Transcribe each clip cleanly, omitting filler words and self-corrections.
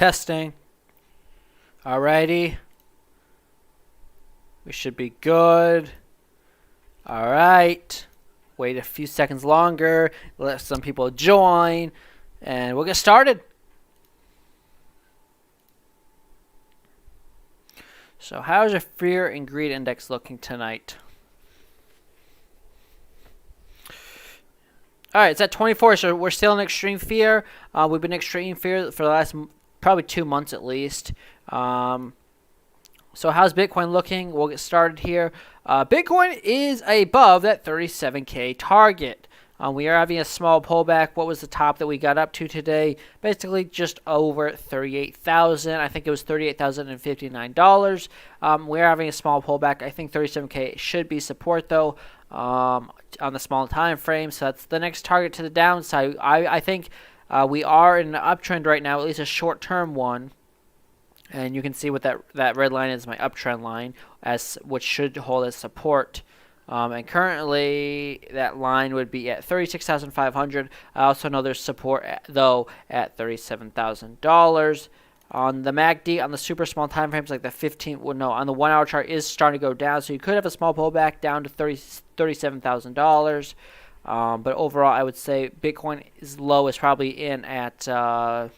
Testing. Alrighty. We should be good. Alright. Wait a few seconds longer. Let some people join. And we'll get started. So how's your fear and greed index looking tonight? Alright, it's at 24, so we're still in extreme fear. We've been in extreme fear for the last probably 2 months at least. So how's Bitcoin looking? We'll get started here. Bitcoin is above that 37K target. We are having a small pullback. What was the top that we got up to today? Basically just over 38,000. I think it was $38,059. We're having a small pullback. I think 37K should be support though. On the small time frame, so that's the next target to the downside. I think we are in an uptrend right now, at least a short-term one, and you can see what that red line is my uptrend line, which should hold as support. And currently that line would be at 36,500. I also know there's support though at $37,000. On the MACD, on the super small time frames like the 15, well, no, on the 1 hour chart is starting to go down, so you could have a small pullback down to $37,000. But overall, I would say Bitcoin is low is probably in at 32.9.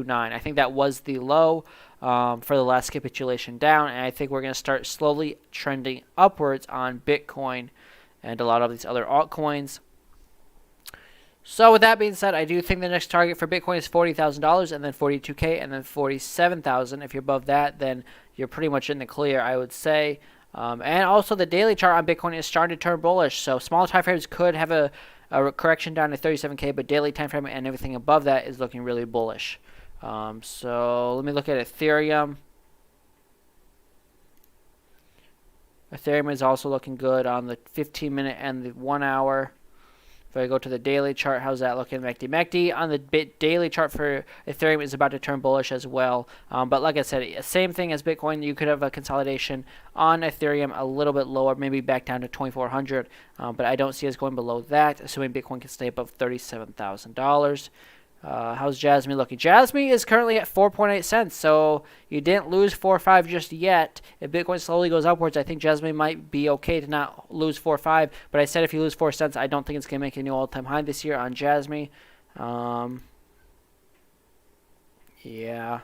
I think that was the low for the last capitulation down, and I think we're going to start slowly trending upwards on Bitcoin and a lot of these other altcoins. So with that being said, I do think the next target for Bitcoin is $40,000 and then 42K and then 47,000. If you're above that, then you're pretty much in the clear, I would say. And also the daily chart on Bitcoin is starting to turn bullish. So small time frames could have a correction down to 37K, but daily time frame and everything above that is looking really bullish. So let me look at Ethereum. Ethereum is also looking good on the 15-minute and the 1 hour. If I go to the daily chart, how's that looking? MACD on the daily chart for Ethereum is about to turn bullish as well. But like I said, same thing as Bitcoin. You could have a consolidation on Ethereum a little bit lower, maybe back down to 2,400. But I don't see us going below that, assuming Bitcoin can stay above $37,000. How's Jasmine looking? Jasmine is currently at 4.8 cents, so you didn't lose 4 or 5 just yet. If Bitcoin slowly goes upwards, I think Jasmine might be okay to not lose 4 or 5. But I said if you lose 4 cents, I don't think it's going to make a new all-time high this year on Jasmine. Yeah.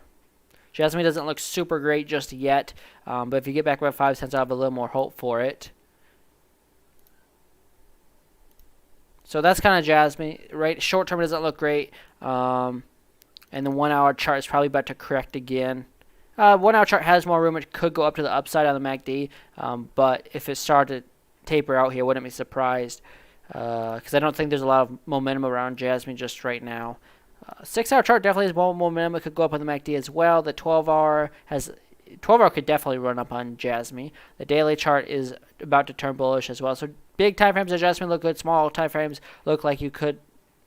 Jasmine doesn't look super great just yet, but if you get back about 5 cents, I'll have a little more hope for it. So that's kind of Jasmine, right? Short term doesn't look great. And the 1 hour chart is probably about to correct again. 1 hour chart has more room. It could go up to the upside on the MACD. But if it started to taper out here, wouldn't be surprised. Because I don't think there's a lot of momentum around Jasmine just right now. 6 hour chart definitely has more momentum. It could go up on the MACD as well. The 12 hour has... 12 hour could definitely run up on Jasmine. The daily chart is about to turn bullish as well. So big time frames adjustment look good. Small time frames look like you could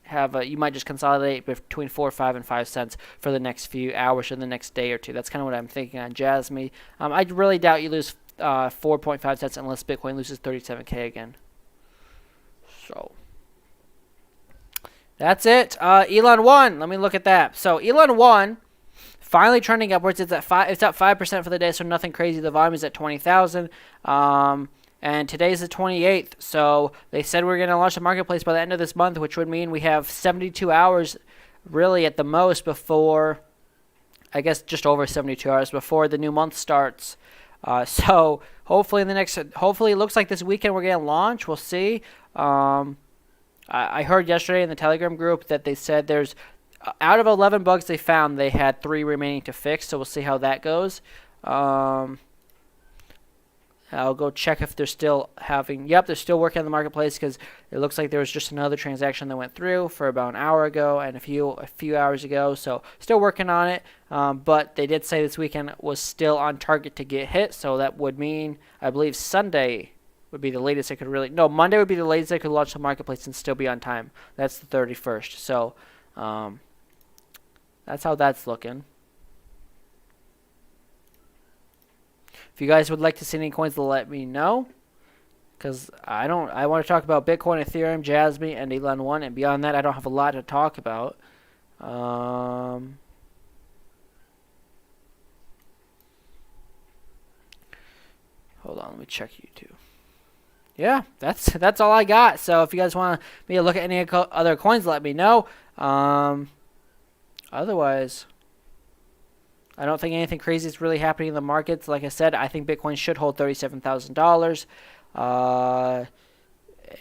have you might just consolidate between 4, 5, and 5 cents for the next few hours or the next day or two. That's kind of what I'm thinking on Jasmine. I really doubt you lose 4.5 cents unless Bitcoin loses 37K again. So that's it. Elon 1. Let me look at that. So Elon 1. Finally trending upwards. It's at 5. It's up 5% for the day, so nothing crazy. The volume is at 20,000. And today's the 28th. So they said we're going to launch the marketplace by the end of this month, which would mean we have 72 hours, really at the most, before, I guess, just over 72 hours before the new month starts. So hopefully hopefully it looks like this weekend we're going to launch. We'll see. I heard yesterday in the Telegram group that they said there's out of 11 bugs they found, they had 3 remaining to fix, so we'll see how that goes. I'll go check if they're still having... Yep, they're still working on the marketplace because it looks like there was just another transaction that went through for about an hour ago and a few hours ago, so still working on it. But they did say this weekend was still on target to get hit, so that would mean, I believe, Sunday would be the latest it could really... No, Monday would be the latest they could launch the marketplace and still be on time. That's the 31st, so... that's how that's looking. If you guys would like to see any coins, let me know. Because I want to talk about Bitcoin, Ethereum, Jasmine, and Elon 1. And beyond that, I don't have a lot to talk about. Hold on, let me check YouTube. Yeah, that's all I got. So if you guys want me to look at any other coins, let me know. Otherwise, I don't think anything crazy is really happening in the markets. Like I said, I think Bitcoin should hold $37,000.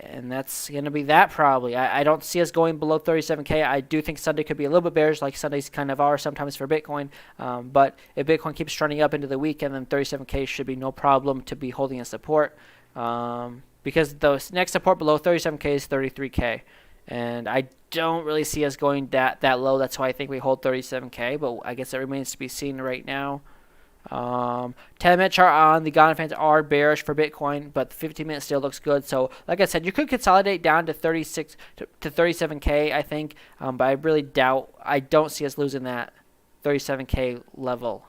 And that's going to be that probably. I don't see us going below 37K. I do think Sunday could be a little bit bearish, like Sundays kind of are sometimes for Bitcoin. But if Bitcoin keeps trending up into the weekend, then 37K should be no problem to be holding a support. Because the next support below 37K is 33K. And I don't really see us going that low. That's why I think we hold 37K. But I guess it remains to be seen right now. 10-minute chart on the Ghana fans are bearish for Bitcoin, but the 15-minute still looks good. So, like I said, you could consolidate down to 36 to 37K, I think, but I really doubt. I don't see us losing that 37K level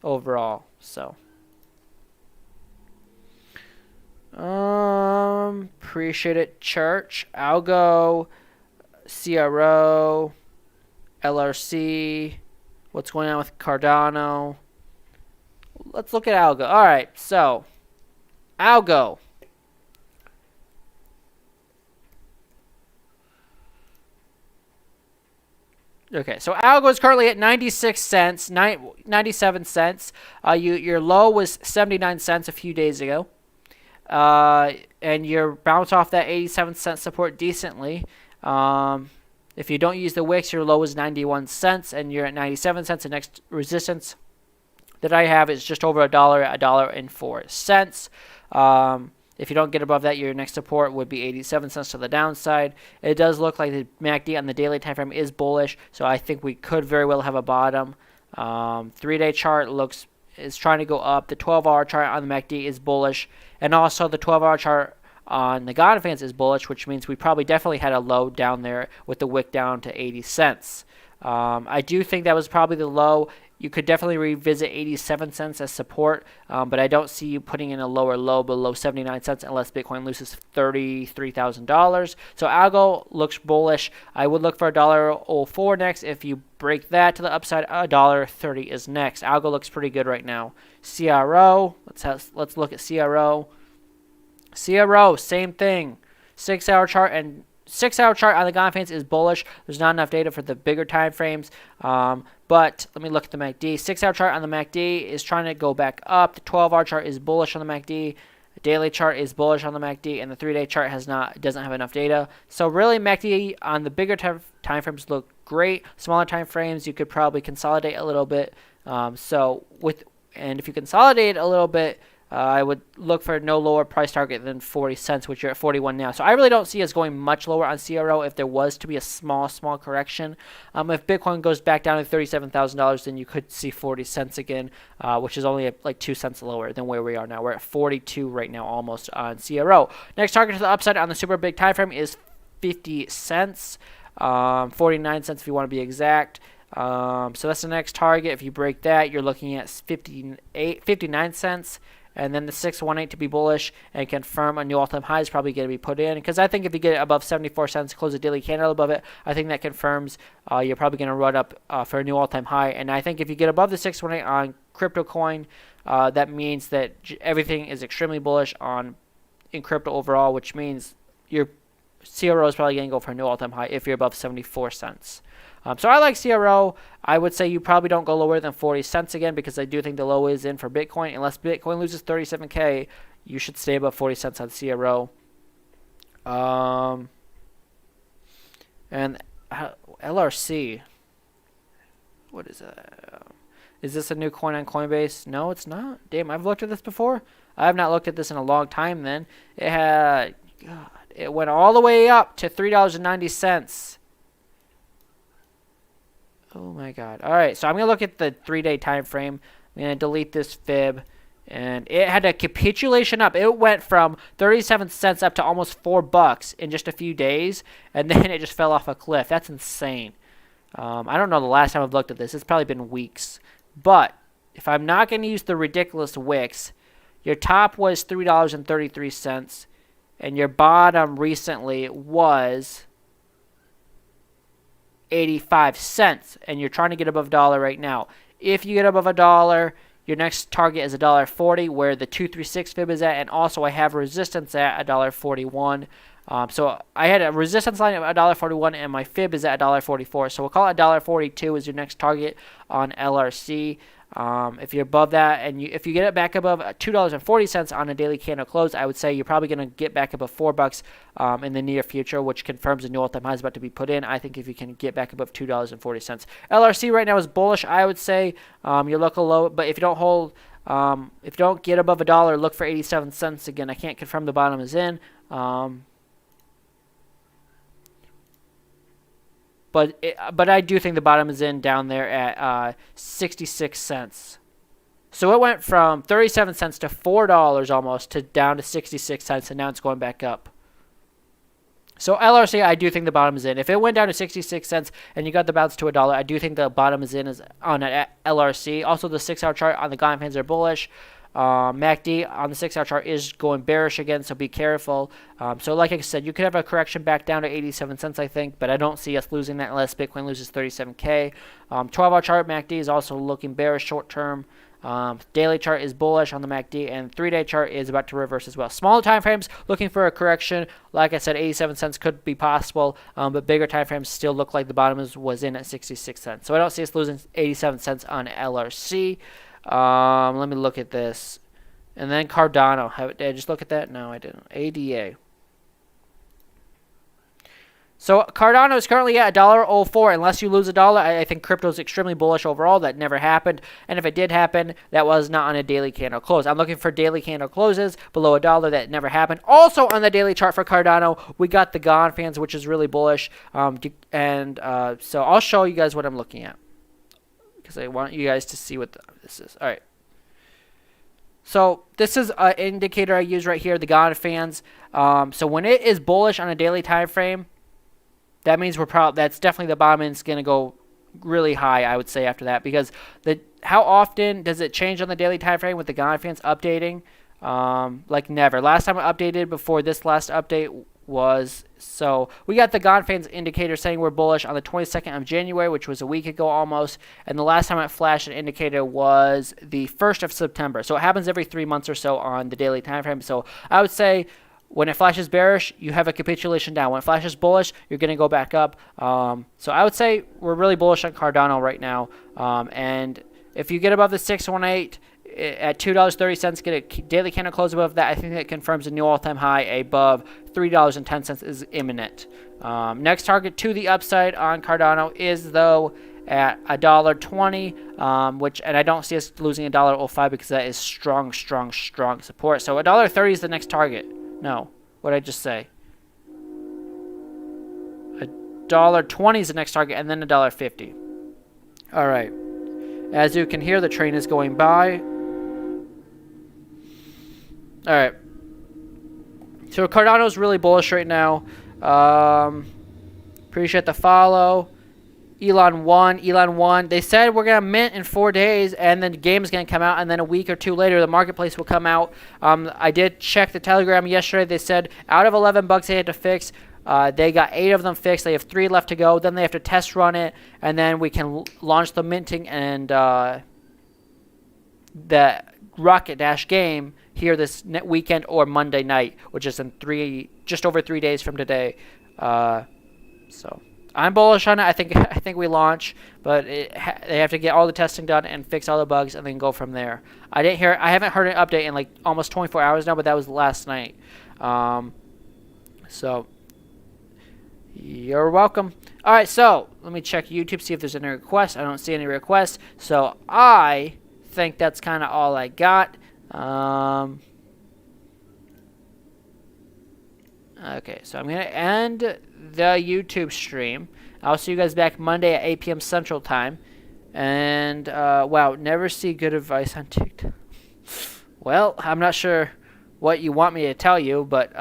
overall. So, appreciate it, Church. Algo, CRO, LRC. What's going on with Cardano? Let's look at Algo. All right, so Algo. Okay, so Algo is currently at 96 cents, 97 cents. Your low was 79 cents a few days ago. And you're bounced off that 87-cent support decently. If you don't use the wicks, your low is 91 cents, and you're at 97 cents. The next resistance that I have is just over $1, $1.04. If you don't get above that, your next support would be 87 cents to the downside. It does look like the MACD on the daily time frame is bullish, so I think we could very well have a bottom. 3-day chart is trying to go up. The 12-hour chart on the MACD is bullish, and also the 12-hour chart on the Ghana fans is bullish, which means we probably definitely had a low down there with the wick down to 80 cents. I do think that was probably the low. You could definitely revisit 87 cents as support, but I don't see you putting in a lower low below 79 cents unless Bitcoin loses $33,000. So Algo looks bullish. I would look for $1.04 next. If you break that to the upside, $1.30 is next. Algo looks pretty good right now. CRO, let's look at CRO. CRO, same thing. 6-hour chart and 6-hour chart on the Ghana fans is bullish. There's not enough data for the bigger time frames. But let me look at the MACD. 6-hour chart on the MACD is trying to go back up. The 12-hour chart is bullish on the MACD. The daily chart is bullish on the MACD, and the 3-day chart doesn't have enough data. So really, MACD on the bigger time frames look great. Smaller time frames, you could probably consolidate a little bit. And if you consolidate a little bit, I would look for no lower price target than 40 cents, which you're at 41 now. So I really don't see us going much lower on CRO if there was to be a small correction. If Bitcoin goes back down to $37,000, then you could see 40 cents again, which is only like 2 cents lower than where we are now. We're at 42 right now almost on CRO. Next target to the upside on the super big time frame is 50 cents, 49 cents if you want to be exact. So that's the next target. If you break that, you're looking at 59 cents. And then the 618 to be bullish and confirm a new all-time high is probably going to be put in. Because I think if you get it above 74 cents, close the daily candle above it, I think that confirms you're probably going to run up for a new all-time high. And I think if you get above the 618 on crypto coin, that means that everything is extremely bullish in crypto overall, which means your CRO is probably going to go for a new all-time high if you're above 74 cents. So I like CRO. I would say you probably don't go lower than 40 cents again because I do think the low is in for Bitcoin. Unless Bitcoin loses 37K, you should stay above 40 cents on CRO. And LRC. What is that? Is this a new coin on Coinbase? No, it's not. Damn, I've looked at this before. I have not looked at this in a long time then. It went all the way up to $3.90. Oh my God. All right, so I'm going to look at the 3-day time frame. I'm going to delete this fib. And it had a capitulation up. It went from 37 cents up to almost $4 in just a few days. And then it just fell off a cliff. That's insane. I don't know the last time I've looked at this. It's probably been weeks. But if I'm not going to use the ridiculous wicks, your top was $3.33. And your bottom recently was 85 cents, and you're trying to get above $1 right now. If you get above $1, your next target is $1.40, where the 236 fib is at, and also I have resistance at $1.41. So I had a resistance line of $1.41, and my fib is at $1.44. So we'll call it $1.42 as your next target on LRC. If you're above that, and if you get it back above $2.40 on a daily candle close, I would say you're probably going to get back above $4 in the near future, which confirms the new all-time high is about to be put in. I think if you can get back above $2.40, LRC right now is bullish. I would say you're looking low, but if you don't hold, if you don't get above $1, look for 87 cents again. I can't confirm the bottom is in. But I do think the bottom is in down there at 66 cents. So it went from 37 cents to $4 almost to down to 66 cents, and now it's going back up. So LRC, I do think the bottom is in. If it went down to 66 cents and you got the bounce to $1, I do think the bottom is in on LRC. Also, the 6-hour chart on the Gone fans are bullish. MACD on the 6-hour chart is going bearish again, so be careful. So like I said, you could have a correction back down to 87 cents, I think, but I don't see us losing that unless Bitcoin loses 37K. 12-hour chart MACD is also looking bearish short term. Daily chart is bullish on the MACD, and 3-day chart is about to reverse as well. Smaller time frames looking for a correction. Like I said, 87 cents could be possible, but bigger time frames still look like the bottom was in at 66 cents. So I don't see us losing 87 cents on LRC. Let me look at this. And then Cardano. Did I just look at that? No, I didn't. ADA. So Cardano is currently at $1.04. Unless you lose $1, I think crypto is extremely bullish overall. That never happened. And if it did happen, that was not on a daily candle close. I'm looking for daily candle closes below $1. That never happened. Also on the daily chart for Cardano, we got the Gone fans, which is really bullish. So I'll show you guys what I'm looking at, because I want you guys to see what this is. All right. So this is an indicator I use right here, the Gone fans. So when it is bullish on a daily time frame, that means that's definitely the bottom, and it's going to go really high, I would say, after that, because how often does it change on the daily time frame with the Gone fans updating? Like never. Last time I updated before this last update so we got the Gone fans indicator saying we're bullish on the 22nd of January, which was a week ago almost, and the last time it flashed an indicator was the 1st of September. So it happens every 3 months or so on the daily time frame. So I would say when it flashes bearish, you have a capitulation down. When it flashes bullish, you're going to go back up. So I would say we're really bullish on Cardano right now. And if you get above the 618 at $2.30, get a daily candle close above that, I think that confirms a new all-time high above $3.10 is imminent. Next target to the upside on Cardano is, though, at $1.20, and I don't see us losing $1.05 because that is strong support. So $1.30 is the next target. No, what did I just say? $1.20 is the next target, and then $1.50. All right. As you can hear, the train is going by. All right. So Cardano is really bullish right now. Appreciate the follow. Elon won. They said we're going to mint in 4 days, and then the game is going to come out, and then a week or two later, the marketplace will come out. I did check the Telegram yesterday. They said out of 11 bugs they had to fix, they got 8 of them fixed. They have 3 left to go. Then they have to test run it, and then we can launch the minting and the Rocket Dash game here this weekend or Monday night, which is in just over 3 days from today. So I'm bullish on it. I think we launch, but they have to get all the testing done and fix all the bugs, and then go from there. I haven't heard an update in like almost 24 hours now, but that was last night. So you're welcome. All right, so let me check YouTube, see if there's any requests. I don't see any requests, so I think that's kind of all I got. Okay, so I'm going to end the YouTube stream. I'll see you guys back Monday at 8 p.m. Central Time. And, wow, never see good advice on TikTok. Well, I'm not sure what you want me to tell you, but,